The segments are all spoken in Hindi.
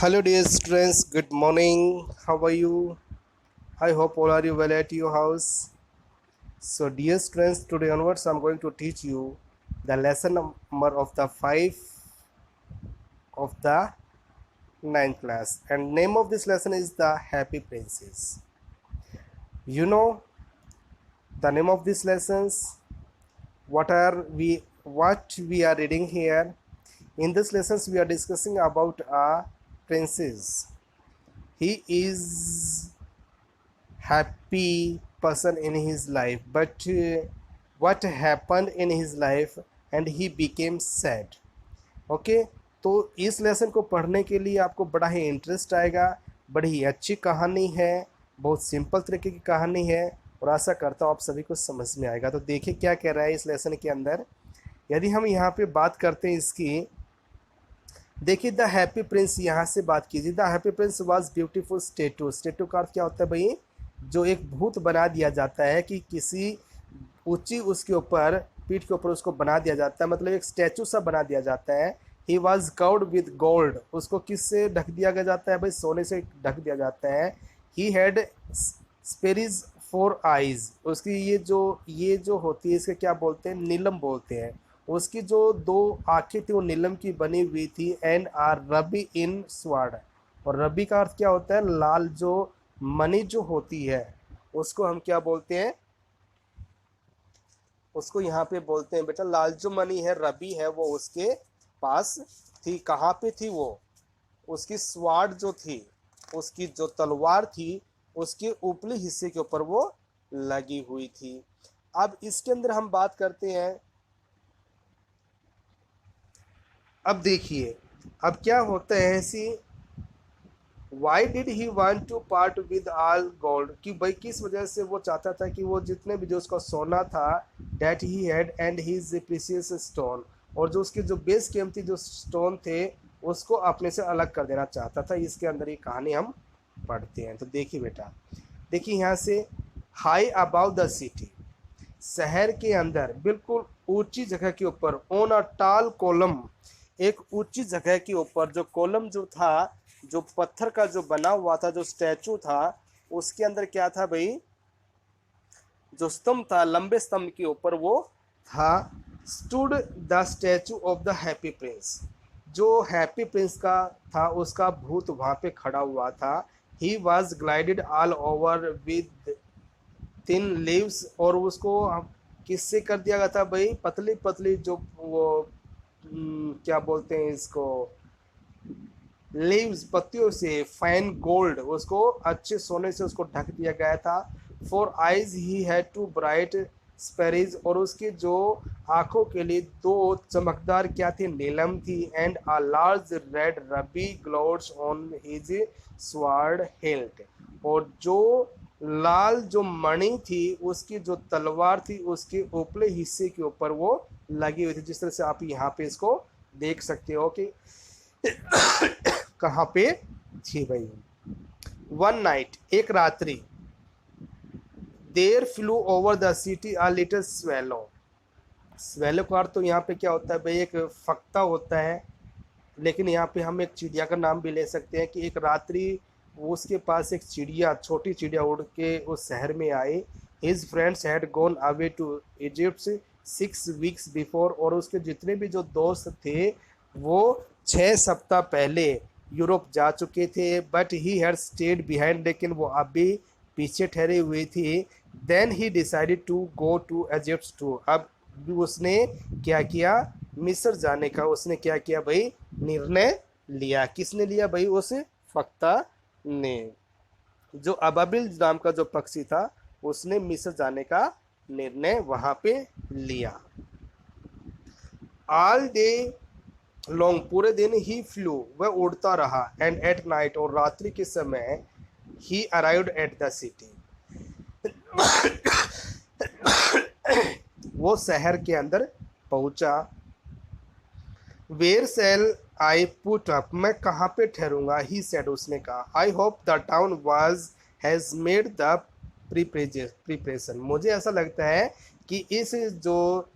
Hello, dear students. Good morning. How are you? I hope all are you well at your house. So, dear students, today onwards, I'm going to teach you the lesson number of the 5 of the ninth class, and name of this lesson is the Happy Princess. You know the name of these lessons. What we are reading here. In this lessons, we are discussing about a princess. He is happy person in his life, but what happened in his life and he became sad. Okay, तो इस लेसन को पढ़ने के लिए आपको बड़ा ही इंटरेस्ट आएगा। बड़ी ही अच्छी कहानी है, बहुत सिंपल तरीके की कहानी है और आशा करता हूँ आप सभी को समझ में आएगा। तो देखिए क्या कह रहा है इस लेसन के अंदर। यदि हम यहाँ पे बात करते हैं इसकी, देखिए द हैप्पी प्रिंस, यहाँ से बात कीजिए। The happy prince was beautiful statue. Statue का अर्थ क्या होता है भाई? जो एक भूत बना दिया जाता है कि किसी ऊंची उसके ऊपर पीठ के ऊपर उसको बना दिया जाता है, मतलब एक स्टैचू सा बना दिया जाता है। He was covered with gold. उसको किससे ढक दिया गया जाता है भाई? सोने से ढक दिया जाता है। He had sapphires 4 eyes. उसकी ये जो होती है, इसके क्या बोलते हैं? नीलम बोलते हैं। उसकी जो 2 आंखें थी वो नीलम की बनी हुई थी। एंड आर रबी इन स्वाड। और रबी का अर्थ क्या होता है? लाल जो मणि जो होती है उसको हम क्या बोलते हैं? उसको यहाँ पे बोलते हैं बेटा लाल जो मणि है, रबी है, वो उसके पास थी। कहाँ पे थी वो? उसकी स्वाड जो थी, उसकी जो तलवार थी, उसके ऊपरी हिस्से के ऊपर वो लगी हुई थी। अब इसके अंदर हम बात करते हैं। अब देखिए अब क्या होता है ऐसी। Why did he want to part with all gold, कि भाई किस वजह से वो चाहता था कि वो जितने भी जो उसका सोना था, that he had and his precious stone, और जो उसके जो बेस कीमती जो स्टोन थे उसको अपने से अलग कर देना चाहता था। इसके अंदर ये कहानी हम पढ़ते हैं। तो देखिए बेटा, देखिए यहाँ से, हाई अबाउ द सिटी, शहर के अंदर बिल्कुल ऊंची जगह के ऊपर, ऑन अ टाल कॉलम, एक ऊंची जगह के ऊपर जो कॉलम जो था, जो पत्थर का जो बना हुआ था, जो स्टैचू था, उसके अंदर क्या था भाई? जो स्तंभ था, लंबे स्तंभ के ऊपर वो था। Stood the statue of the happy Prince, जो हैप्पी प्रिंस का था उसका भूत वहां पे खड़ा हुआ था। He was glided all over with thin leaves, और उसको किससे कर दिया गया था भाई? पतली पतली जो वो क्या बोलते हैं इसको, लीव्स, पत्तियों से, फाइन गोल्ड, उसको अच्छे सोने से उसको ढक दिया गया था। For eyes he had two bright sapphires, और उसकी जो आंखों के लिए 2 चमकदार क्या थी? नीलम थी। And a large red ruby glowed on his sword hilt, और जो लाल जो मणि थी उसकी जो तलवार थी उसके ऊपरी हिस्से के ऊपर वो लगी हुई थी। जिस तरह से आप यहाँ पे इसको देख सकते हो कि कहाँ पे थी भाई। वन नाइट, एक रात्रि, there flew over the city a little swallow. Swallow का अर्थ तो यहाँ पे क्या होता है भाई? एक फक्ता होता है, लेकिन यहाँ पे हम एक चिड़िया का नाम भी ले सकते हैं कि एक रात्रि उसके पास एक चिड़िया, छोटी चिड़िया उड़ के उस शहर में आई। His friends had gone away to Egypt 6 weeks before, और उसके जितने भी जो दोस्त थे वो 6 सप्ताह पहले यूरोप जा चुके थे। But he had stayed behind, लेकिन वो अभी पीछे ठहरी हुई थी। Then he decided to go to Egypt too. अब उसने क्या किया? मिस्र जाने का उसने क्या किया भाई? निर्णय लिया। किसने लिया भाई? उस फक्ता ने, जो अबाबिल नाम का जो पक्षी था, उसने मिस्र जाने का निर्णय वहां पे लिया। ऑल डे लॉन्ग, पूरे दिन ही फ्लू, वह उड़ता रहा। एंड एट नाइट, और रात्रि के समय, he arrived at the city, वो शहर के अंदर पहुंचा। Where shall I put up, मैं कहाँ पे ठहरूंगा? ही सेड, उसने कहा। I hope the town was has made the preparation, मुझे ऐसा लगता है कि इस जो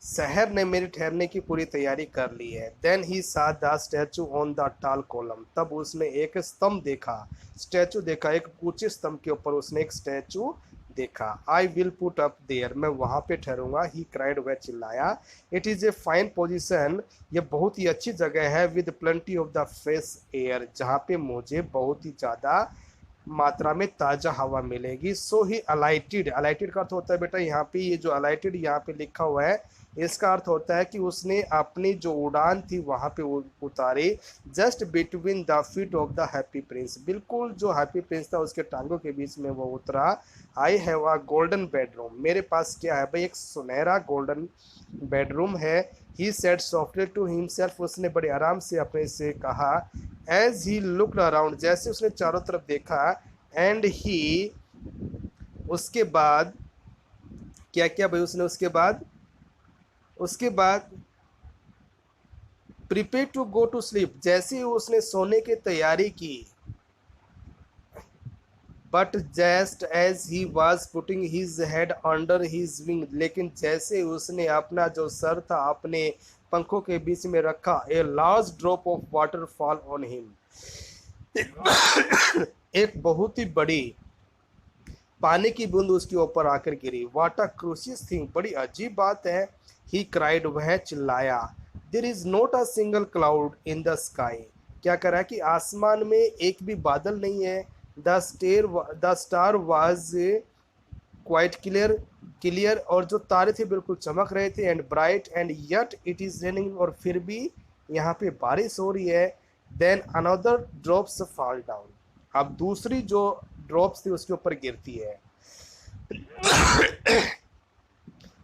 शहर ने मेरे ठहरने की पूरी तैयारी कर ली है। देन ही सा द स्टैचू ऑन द टाल कॉलम, तब उसने एक स्तंभ देखा, स्टैचू देखा, एक ऊंचे स्तंभ के ऊपर उसने एक स्टैचू देखा। I will put up there, मैं वहां पे ठहरूंगा। ही क्राइड, वह चिल्लाया। It is a fine position, ये बहुत ही अच्छी जगह है। With plenty of the fresh air, जहाँ पे मुझे बहुत ही ज़्यादा मात्रा में ताज़ा हवा मिलेगी। सो ही अलाइटेड, अलाइटेड का अर्थ होता है बेटा यहाँ पे, ये जो अलाइटेड यहाँ पे लिखा हुआ है इसका अर्थ होता है कि उसने अपनी जो उड़ान थी वहाँ पे उतारी। Just between the feet of the happy Prince, बिल्कुल जो हैप्पी प्रिंस था उसके टांगों के बीच में वो उतरा। I have a golden bedroom, मेरे पास क्या है भाई, एक सुनहरा गोल्डन बेडरूम है। He said softly to himself, उसने बड़े आराम से अपने से कहा। एज ही लुक्ड अराउंड, जैसे उसने चारों तरफ देखा। एंड ही, उसके बाद क्या किया भाई उसने, उसके बाद prepare to go to sleep, जैसे ही उसने सोने की तैयारी की। But just as he was putting his head under his wing, लेकिन जैसे उसने अपना जो सर था अपने पंखों के बीच में रखा, a large drop of water fall on him, एक बहुत ही बड़ी पानी की बूंद उसके ऊपर आकर गिरी। वाट अ क्रूशियस थिंग, बड़ी अजीब बात है। ही क्राइड, वह चिल्लाया। There is not a single cloud in the sky, क्या कह रहा है कि आसमान में एक भी बादल नहीं है। The star was quite clear, और जो तारे थे बिल्कुल चमक रहे थे। And bright, and yet it is raining, और फिर भी यहाँ पे बारिश हो रही है। Then another drops fall down, अब दूसरी जो ड्रॉप्स थी उसके ऊपर गिरती है।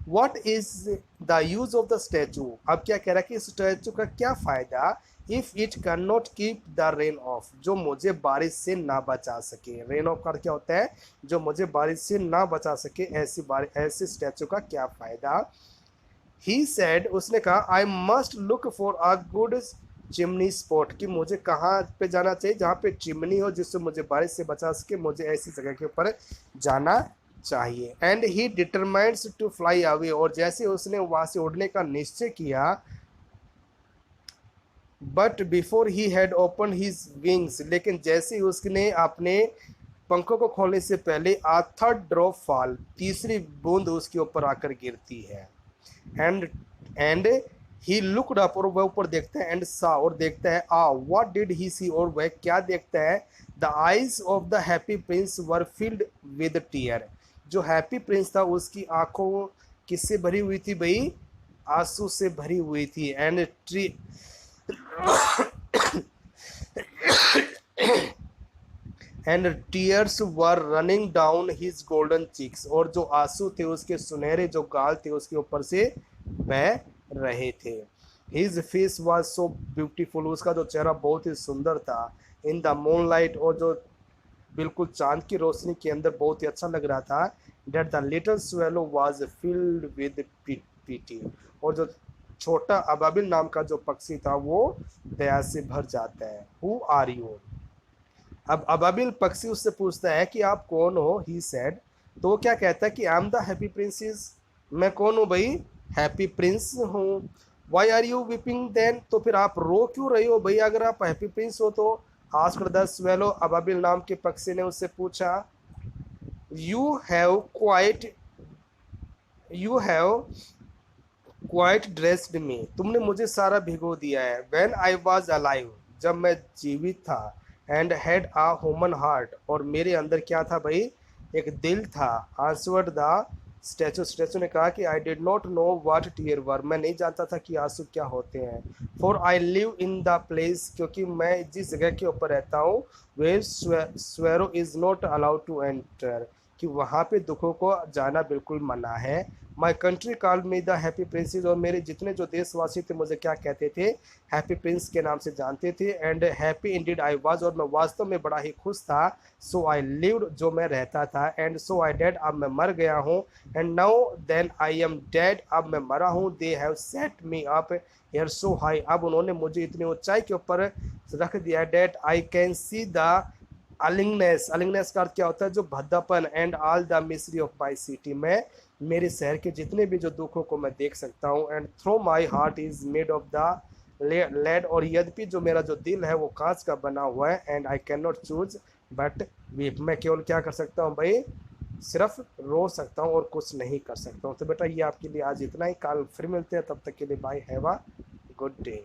What is the use of the statue, अब क्या कह रहा है कि स्टैचू का क्या फायदा। If it can not keep the rain of, जो मुझे बारिश से ना बचा सके। रेन ऑफ का क्या होता है, जो मुझे बारिश से ना बचा सके, ऐसे स्टैचू का क्या फायदा। ही सेड, उसने कहा। I must look for a good chimney spot, कि मुझे कहाँ पे जाना चाहिए जहाँ पे चिमनी हो, जिससे मुझे बारिश से बचा सके, मुझे ऐसी जगह के ऊपर जाना चाहिए। And he determines to fly away, और जैसे उसने वहाँ से उड़ने का निश्चय किया। But before he had open his wings, लेकिन जैसे ही उसने अपने पंखों को खोलने से पहले आ थर्ड ड्रॉप फॉल, तीसरी बूंद उसके ऊपर आकर गिरती है। एंड ही लुक्ड अप, और वह ऊपर देखता है। एंड सा, और देखता है। व्हाट डिड ही सी, और वह क्या देखता है। The eyes of the happy prince were filled with tear, जो हैप्पी प्रिंस था उसकी आंखों किससे भरी हुई थी भाई, आंसू से भरी हुई थी। And tree and tears were running down his golden cheeks, और जो आंसू थे उसके सुनहरे जो गाल थे उसके ऊपर से बह रहे थे। His face was so beautiful, उसका जो चेहरा बहुत ही सुंदर था। इन द मूनलाइट, और जो बिल्कुल चांद की रोशनी के अंदर बहुत ही अच्छा लग रहा था। That the little swallow was filled with pity, और जो छोटा अबाबिल नाम का जो पक्षी था वो दया से भर जाता है। हु आर यू, अब अबाबिल पक्षी उससे पूछता है कि आप कौन हो। ही सेड, तो वो क्या कहता है कि I am the happy princess, मैं कौन हूँ भाई, हैप्पी प्रिंस हूँ। Why are you weeping then, तो फिर आप रो क्यों रही हो भाई अगर आप हैप्पी प्रिंस हो तो। आस्क्ड द स्वेलो, अबाबिल नाम के पक्षी ने उससे पूछा। You have quite you have quite dressed me, तुमने मुझे सारा भिगो दिया है। व्हेन आई वाज अलाइव, जब मैं जीवित था। And had a human heart, और मेरे अंदर क्या था भाई, एक दिल था। आंसर्ड द स्टैचू ने कहा कि I did not know what tears were, मैं नहीं जानता था कि आंसू क्या होते हैं। For I live in the place, क्योंकि मैं जिस जगह के ऊपर रहता हूँ where sorrow is not allowed to enter, कि वहाँ पे दुखों को जाना बिल्कुल मना है। My country called me the happy princess, और मेरे जितने जो देशवासी थे मुझे क्या कहते थे, हैप्पी प्रिंस के नाम से जानते थे। And happy Indeed I was, और मैं वास्तव में बड़ा ही खुश था। सो आई लिव्ड, जो मैं रहता था। एंड सो आई डेड, अब मैं मर गया हूँ। And now then I am dead, अब मैं मरा हूँ। They have set me up here so high, अब उन्होंने मुझे इतनी ऊंचाई के ऊपर रख दिया। That I can see the अलिंगनेस, अलिंगनेस का अर्थ क्या होता है, जो भद्दापन। And all the mystery of my city, मैं मेरे शहर के जितने भी जो दुखों को मैं देख सकता हूँ। And through my heart is made of the lead, और यद्यपि जो मेरा जो दिल है वो कांच का बना हुआ है। And I can not choose but weep, मैं केवल क्या कर सकता हूँ भाई, सिर्फ रो सकता हूँ और कुछ नहीं कर सकता हूँ। तो बेटा ये आपके लिए आज इतना ही, कल फिर मिलते हैं, तब तक के लिए bye, have a good day.